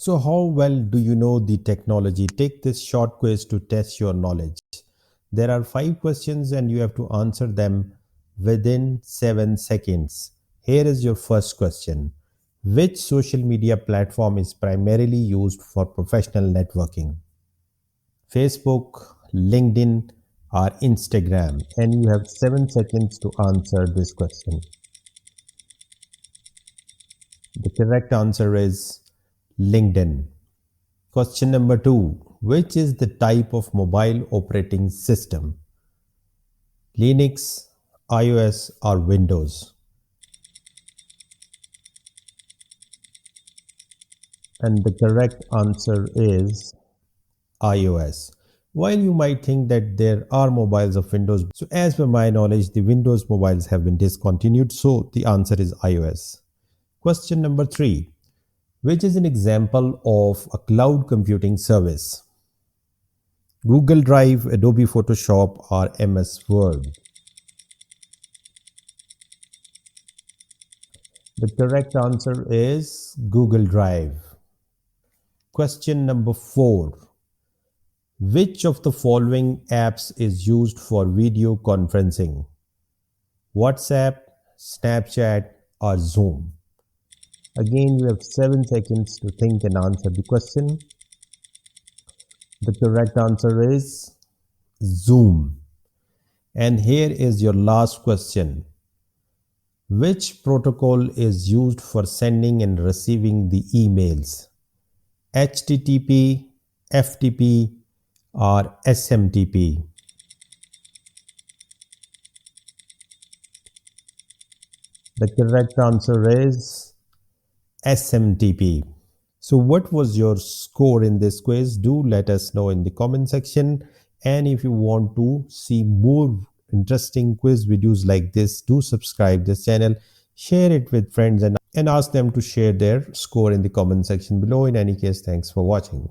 So, how well do you know the technology? Take this short quiz to test your knowledge. There are five questions, and you have to answer them within 7 seconds. Here is your first question. Which social media platform is primarily used for professional networking? Facebook, LinkedIn, or Instagram? And you have 7 seconds to answer this question. The correct answer is LinkedIn. Question number two. Which is the type of mobile operating system? Linux, iOS, or Windows? And the correct answer is iOS. While you might think that there are mobiles of Windows, so as per my knowledge, the Windows mobiles have been discontinued, so the answer is iOS. Question number three. Which is an example of a cloud computing service? Google Drive, Adobe Photoshop, or MS Word? The correct answer is Google Drive. Question number four. Which of the following apps is used for video conferencing? WhatsApp, Snapchat, or Zoom? Again, you have 7 seconds to think and answer the question. The correct answer is Zoom. And here is your last question. Which protocol is used for sending and receiving the emails? HTTP, FTP, or SMTP? The correct answer is SMTP. So, what was your score in this quiz? Do let us know in the comment section. And if you want to see more interesting quiz videos like this, do subscribe this channel, share it with friends, and ask them to share their score in the comment section below. In any case, thanks for watching.